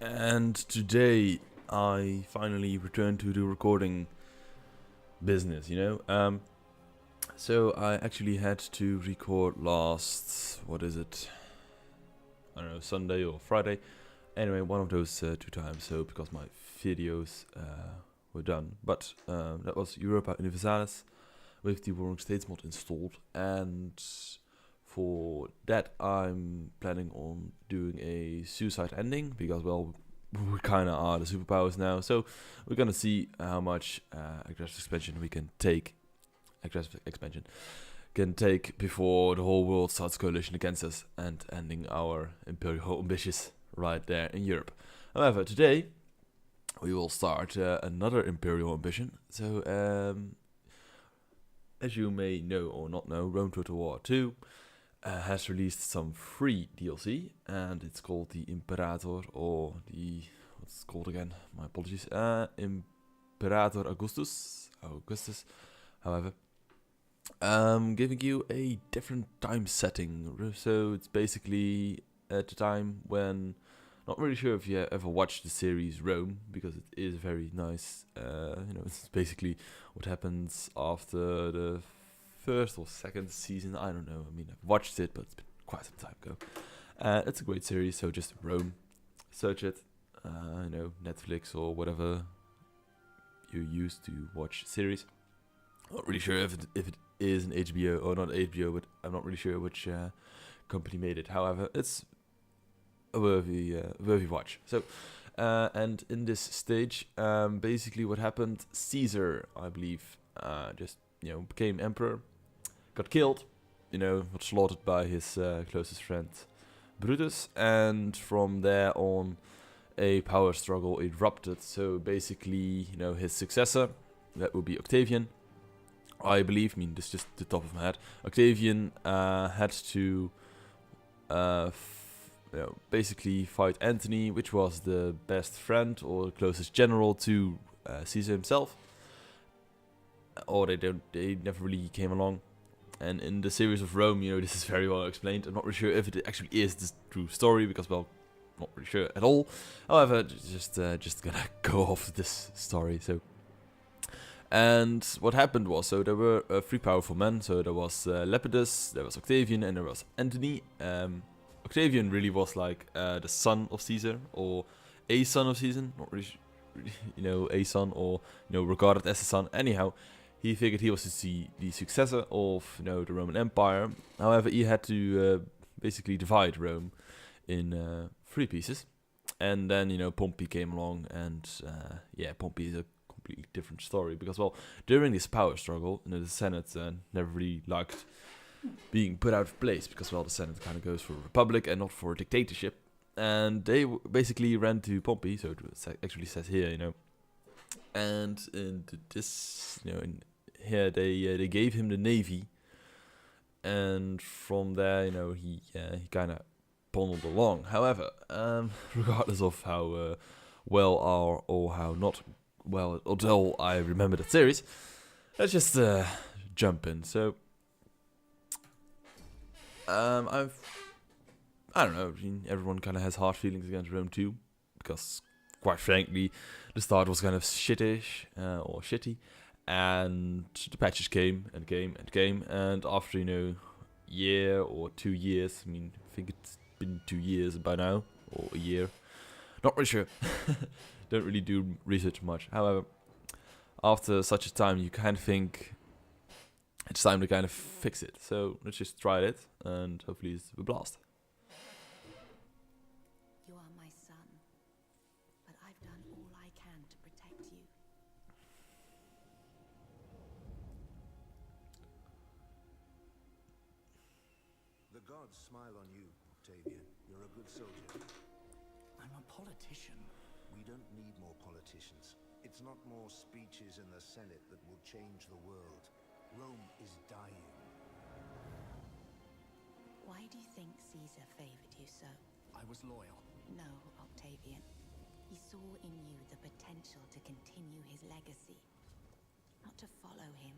And today I finally returned to the recording business. So I actually had to record last, what is it? I don't know, Sunday or Friday. Anyway, one of those 2 times, so because my videos were done. But that was Europa Universalis with the Warring States mod installed. And for that I'm planning on doing a suicide ending, because, well, we kind of are the superpowers now. So we're gonna see how much aggressive expansion we can take. Aggressive expansion can take before the whole world starts coalition against us and ending our imperial ambitions right there in Europe. However, today we will start another imperial ambition. So, as you may know or not know, Rome Total War 2 has released some free DLC, and it's called the Imperator, or the, what's it called again? My apologies. Imperator Augustus, however. Giving you a different time setting. So it's basically at the time when, not really sure if you ever watched the series Rome, because it is very nice. It's basically what happens after the first or second season. I don't know. I mean, I've watched it, but it's been quite some time ago. It's a great series. So just Rome, search it. Netflix or whatever you use to watch series. Not really sure if it is an HBO or not HBO, but I'm not really sure which company made it. However, it's a worthy watch. So, and in this stage, basically what happened, Caesar, I believe, became emperor, got killed, got slaughtered by his closest friend, Brutus, and from there on, a power struggle erupted. So basically, his successor, that would be Octavian, I believe, this is just the top of my head. Octavian had to basically fight Antony, which was the best friend or closest general to Caesar himself. Or they never really came along. And in the series of Rome, this is very well explained. I'm not really sure if it actually is the true story, because, well, not really sure at all. However, just gonna go off this story. So. And what happened was, so there were 3 powerful men. So there was Lepidus, there was Octavian, and there was Antony. Octavian really was like the son of Caesar, or a son of Caesar, not really, a son, or regarded as a son. Anyhow, he figured he was the successor of the Roman Empire. However, he had to basically divide Rome in 3 pieces, and then Pompey came along, and Pompey is a completely different story, because, well, during this power struggle, the Senate never really liked being put out of place, because, well, the Senate kind of goes for a republic and not for a dictatorship, and they basically ran to Pompey. So it actually says here, and in this, in here they gave him the navy, and from there, he kind of ponned along. However, regardless of how well or how not well, although I remember that series, let's just jump in. So, I don't know. Everyone kind of has hard feelings against Rome 2, because, quite frankly, the start was kind of shittish or shitty, and the patches came and came and came, and after year or 2 years, I think it's been 2 years by now, or a year, not really sure. Don't really do research much. However, after such a time, you kind of think it's time to kind of fix it. So let's just try it, and hopefully it's a blast. You are my son, but I've done all I can to protect you. The gods smile on you, Octavian. You're a good soldier. I'm a politician. We don't need more politicians. It's not more speeches in the Senate that will change the world. Rome is dying. Why do you think Caesar favored you so? I was loyal. No, Octavian. He saw in you the potential to continue his legacy. Not to follow him,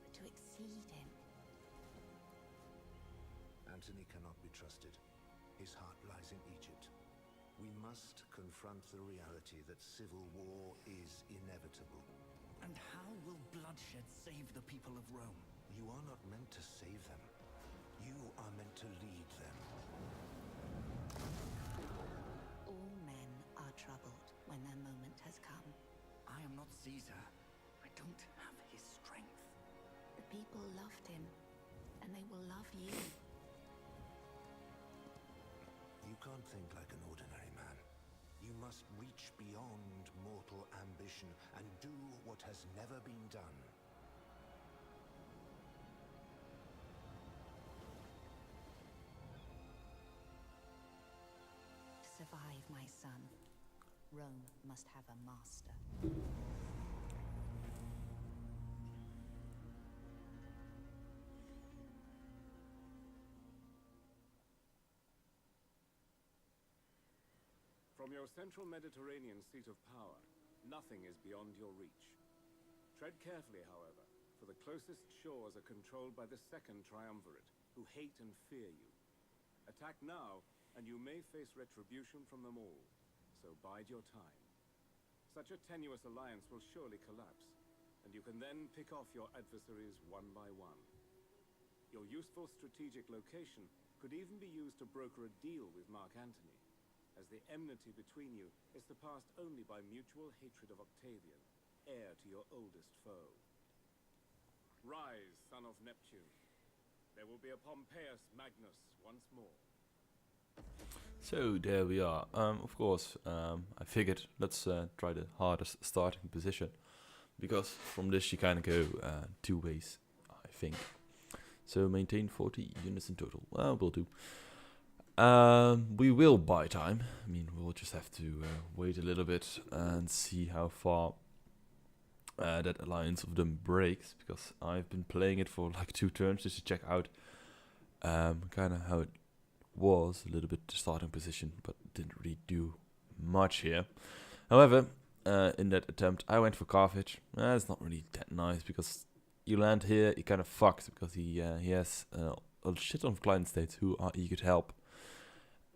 but to exceed him. Antony cannot be trusted. His heart lies in Egypt. We must confront the reality that civil war is inevitable. And how will bloodshed save the people of Rome? You are not meant to save them. You are meant to lead them. All men are troubled when their moment has come. I am not Caesar. I don't have his strength. The people loved him, and they will love you. You can't think like an ordinary man. You must reach beyond mortal ambition and do what has never been done. To survive, my son, Rome must have a master. From your central Mediterranean seat of power, nothing is beyond your reach. Tread carefully, however, for the closest shores are controlled by the Second Triumvirate, who hate and fear you. Attack now, and you may face retribution from them all, so bide your time. Such a tenuous alliance will surely collapse, and you can then pick off your adversaries one by one. Your useful strategic location could even be used to broker a deal with Mark Antony, as the enmity between you is surpassed only by mutual hatred of Octavian, heir to your oldest foe. Rise, son of Neptune. There will be a Pompeius Magnus once more. So there we are. Of course, I figured let's try the hardest starting position, because from this you kind of go two ways, I think. So maintain 40 units in total. Well, we'll do. We will buy time. I mean, we'll just have to wait a little bit and see how far that alliance of them breaks, because I've been playing it for like 2 turns just to check out kind of how it was, a little bit the starting position, but didn't really do much here. However, in that attempt, I went for Carthage. It's not really that nice, because you land here, you're kind of fucked, because he has a shit ton of client states who are eager to help.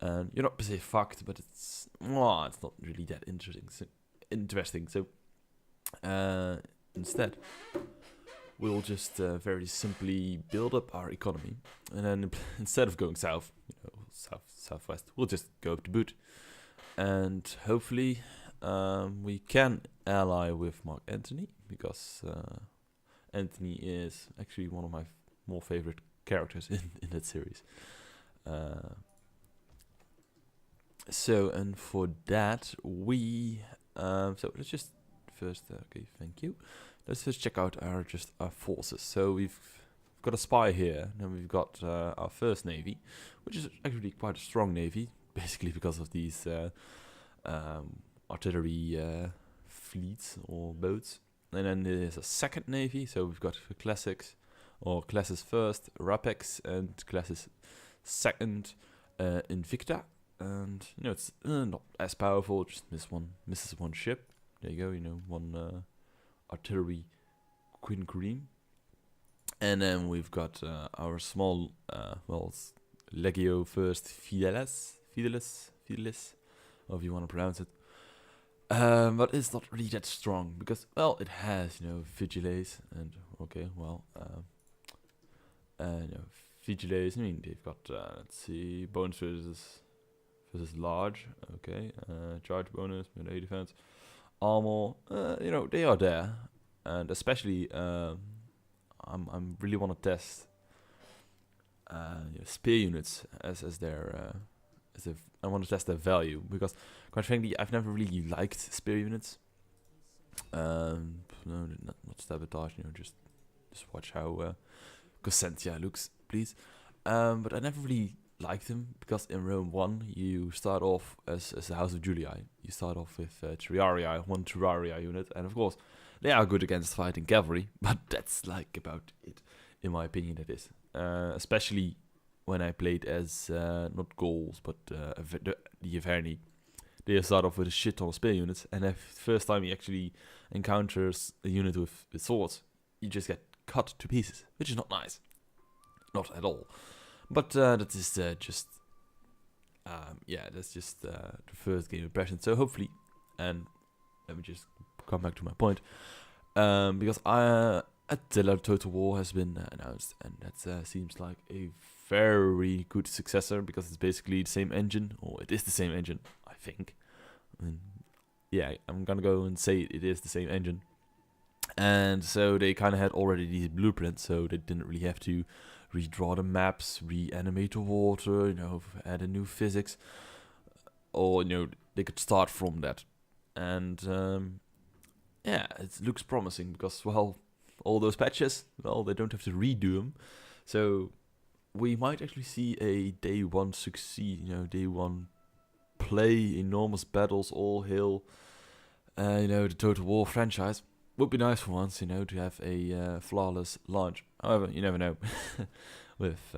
And you're not per se fucked, but it's not really that interesting. So instead, we'll just very simply build up our economy, and then instead of going south, southwest, we'll just go up to boot, and hopefully we can ally with Mark Antony, because Antony is actually one of my more favorite characters in that series. So, and for that, we so let's just first okay, thank you. Let's just check out our forces. So we've got a spy here, and then we've got our first navy, which is actually quite a strong navy, basically because of these artillery fleets or boats. And then there's a second navy, so we've got the classics, or classes first, Rapex, and classes second, Invicta. And it's not as powerful, just misses one ship. There you go, one artillery Queen Cream. And then we've got our small, Legio first Fidelis, however you want to pronounce it. But it's not really that strong, because, well, it has, Vigiles, and, okay, well, Vigiles, I mean, they've got, let's see, bonus versus large, okay, charge bonus, melee defense, armor, they are there, and especially, I'm really want to test spear units as I want to test their value, because quite frankly I've never really liked spear units. No, not sabotage. Just watch how Cossentia looks, please. But I never really liked them, because in Rome 1 you start off as the House of Julii. You start off with one Terraria unit, and of course they are good against fighting cavalry, but that's like about it, in my opinion. That is, especially when I played as not Gauls but the Averni. They start off with a shit ton of spear units, and the first time he actually encounters a unit with swords, you just get cut to pieces, which is not nice, not at all. But that is just yeah, that's just the first game impression. So hopefully, and let me just come back to my point, because Attila Total War has been announced, and that seems like a very good successor, because it's basically the same engine, or it is the same engine, I think. I mean, yeah, I'm gonna go and say it is the same engine. And so they kind of had already these blueprints, so they didn't really have to redraw the maps, reanimate the water, add a new physics, or they could start from that. And yeah, it looks promising, because well, all those patches, well, they don't have to redo them, so we might actually see a day one succeed, day one play enormous battles, all hail the Total War franchise. Would be nice for once, to have a flawless launch. However, you never know with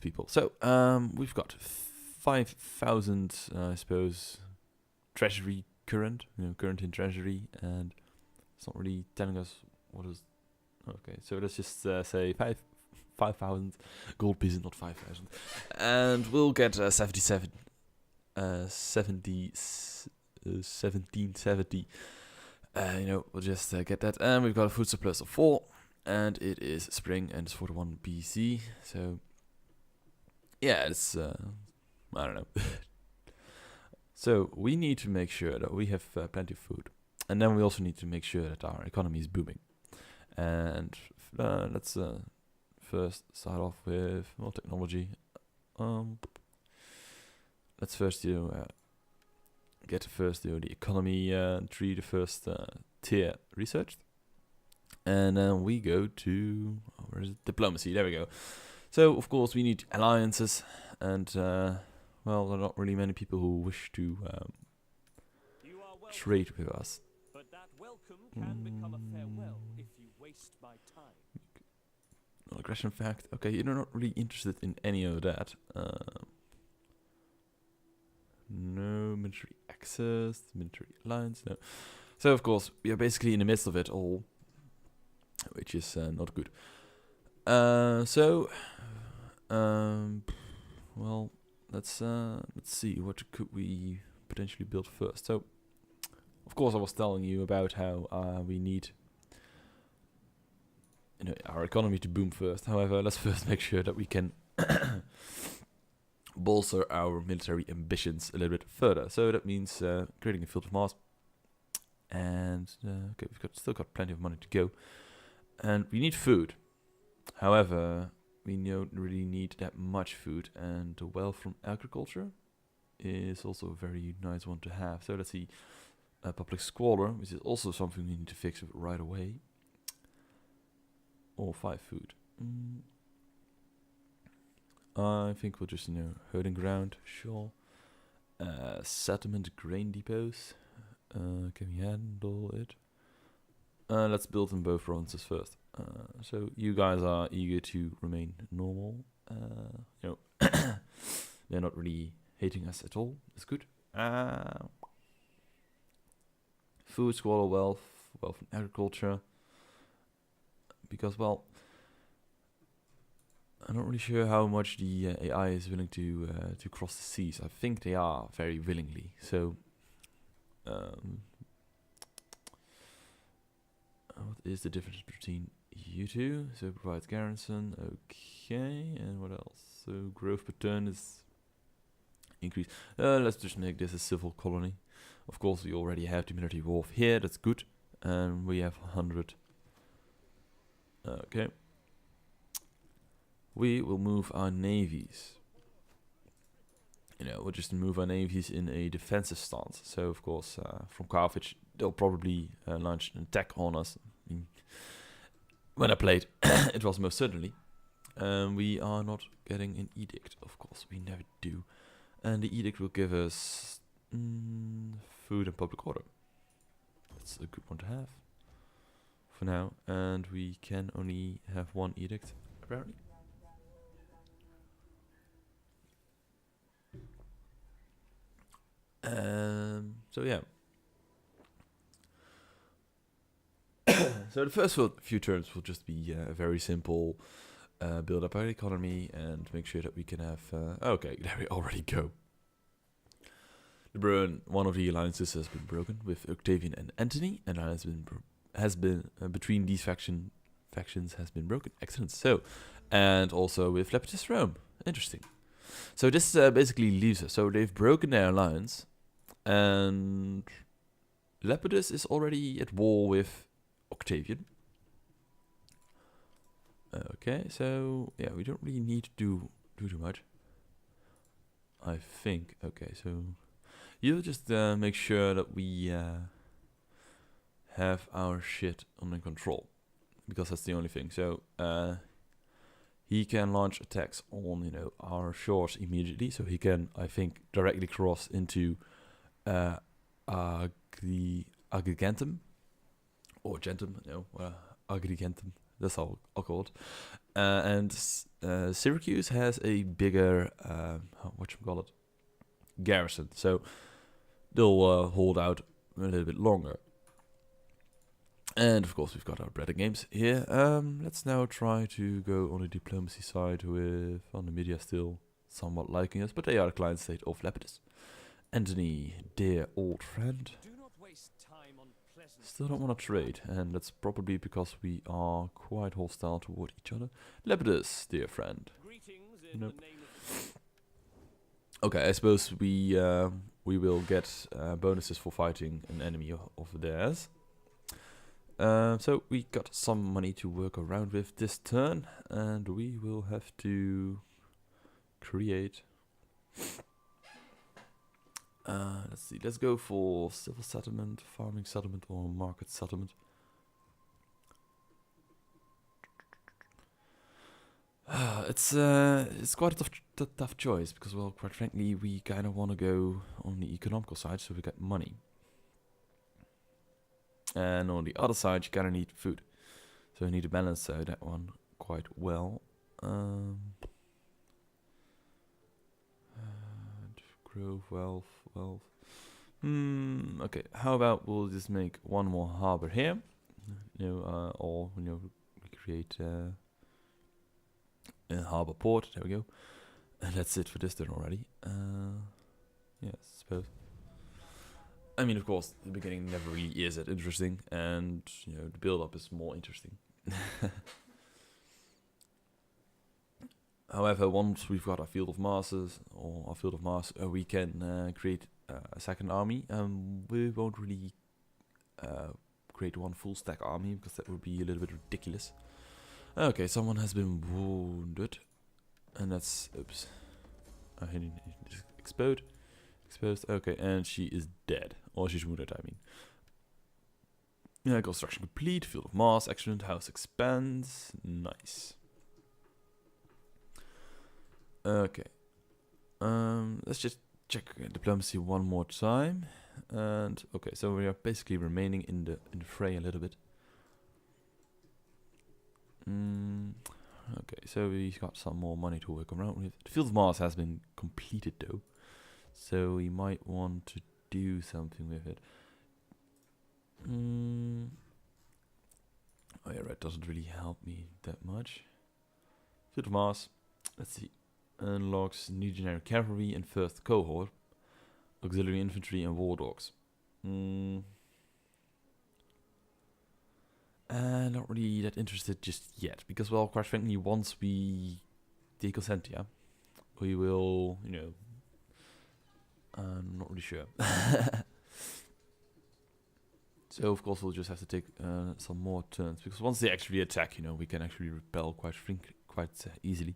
people. So we've got 5,000, I suppose, treasury current in treasury, and it's not really telling us what is. Okay, so let's just say 5,000 gold pieces, not 5,000, and we'll get 1770. We'll just get that, and we've got a food surplus of 4, and it is spring, and it's 41 BC. So yeah, it's I don't know. So we need to make sure that we have plenty of food, and then we also need to make sure that our economy is booming. And let's first start off with technology. Let's first get the economy tree, the first tier researched, and then we go to where is it? Diplomacy. There we go. So of course we need alliances, and well, there are not really many people who wish to trade with us. But that welcome can become a farewell if you waste my time. Aggression fact. Okay, you're not really interested in any of that. No military access, military alliance, no. So of course we are basically in the midst of it all, which is not good. Well, let's see, what could we potentially build first. So of course I was telling you about how we need our economy to boom first. However, let's first make sure that we can bolster our military ambitions a little bit further. So that means creating a field of Mars. And okay, we've still got plenty of money to go, and we need food. However, we don't really need that much food, and the wealth from agriculture is also a very nice one to have. So let's see, public squalor, which is also something we need to fix right away. Or 5 food. I think we'll just, herding ground, sure. Settlement grain depots. Can we handle it? Let's build them both provinces first. So you guys are eager to remain normal. They're not really hating us at all. That's good. Food, squalor, wealth from agriculture. Because, well, I'm not really sure how much the AI is willing to cross the seas. I think they are very willingly. So, what is the difference between you two? So provides garrison, okay, and what else? So growth per turn is increased. Let's just make this a civil colony. Of course, we already have the military wharf here. That's good, and we have 100. Okay. We will move our navies. We'll just move our navies in a defensive stance. So, of course, from Carthage, they'll probably launch an attack on us. When I played, it was most certainly. We are not getting an edict, of course. We never do. And the edict will give us food and public order. That's a good one to have for now. And we can only have one edict, apparently. So yeah. So the first few turns will just be very simple build up our economy and make sure that we can have. Okay, there we already go. One of the alliances has been broken with Octavian and Antony, and has been between these factions has been broken. Excellent. So, and also with Lepidus Rome. Interesting. So this basically leaves us. So they've broken their alliance, and Lepidus is already at war with Octavian. Okay, so yeah, we don't really need to do too much, I think. Okay, so you just make sure that we have our shit under control, because that's the only thing. So he can launch attacks on our shores immediately. So he can, I think, directly cross into Agrigentum or Gentum, Agrigentum. That's how I'll call it. And Syracuse has a bigger, garrison. So they'll hold out a little bit longer. And of course, we've got our bread and games here. Let's now try to go on the diplomacy side with, on the media still somewhat liking us, but they are the client state of Lepidus. Antony, dear old friend. Do not waste time on pleasant. Still don't want to trade, and that's probably because we are quite hostile toward each other. Lepidus, dear friend. Greetings in Nope. the name of Okay, I suppose we will get bonuses for fighting an enemy of theirs. So we got some money to work around with this turn, and we will have to create. Let's see. Let's go for civil settlement, farming settlement, or market settlement. It's quite a tough choice because, well, quite frankly, we kind of want to go on the economical side, so we get money. And on the other side, you kind of need food, so you need to balance that one quite well. Grove, wealth. Okay. How about we'll just make one more harbor here, or we create a harbor port. There we go. And that's it for this turn already. Yes, I suppose. I mean, of course, the beginning never really is that interesting, and the build-up is more interesting. However, once we've got our field of Mars, we can create a second army. We won't really create one full stack army because that would be a little bit ridiculous. Okay, someone has been wounded, and that's oops. He just exposed. Okay, and she is dead, or she's wounded. I mean. Yeah, construction complete. Field of Mars, excellent. House expands. Nice. Okay. Let's just check diplomacy one more time. And okay, so we are basically remaining in the fray a little bit. Okay, so we've got some more money to work around with. The Field of Mars has been completed though, so we might want to do something with it. Oh yeah, red doesn't really help me that much. Field of Mars. Let's see. Unlocks new generic cavalry and first cohort, auxiliary infantry and war dogs. Not really that interested just yet, because, well, quite frankly, once we take Consentia, we will, I'm not really sure. So, of course, we'll just have to take some more turns, because once they actually attack, we can actually repel quite easily.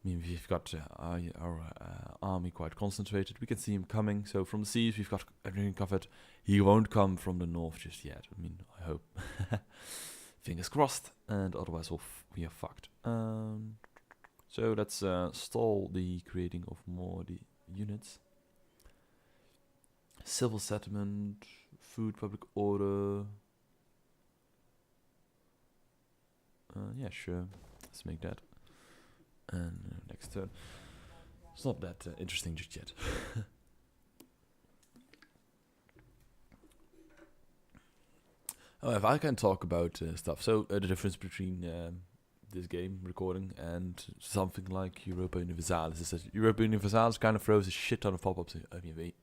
I mean, we've got our army quite concentrated. We can see him coming. So from the seas, we've got everything covered. He won't come from the north just yet. I mean, I hope. Fingers crossed. And otherwise, we are fucked. So let's stall the creating of more the units. Civil settlement, food, public order. Yeah, sure. Let's make that. And next turn. It's not that interesting just yet. However, I can talk about stuff. So the difference between this game recording, and something like Europa Universalis is that Europa Universalis kind of throws a shit ton of pop-ups at me.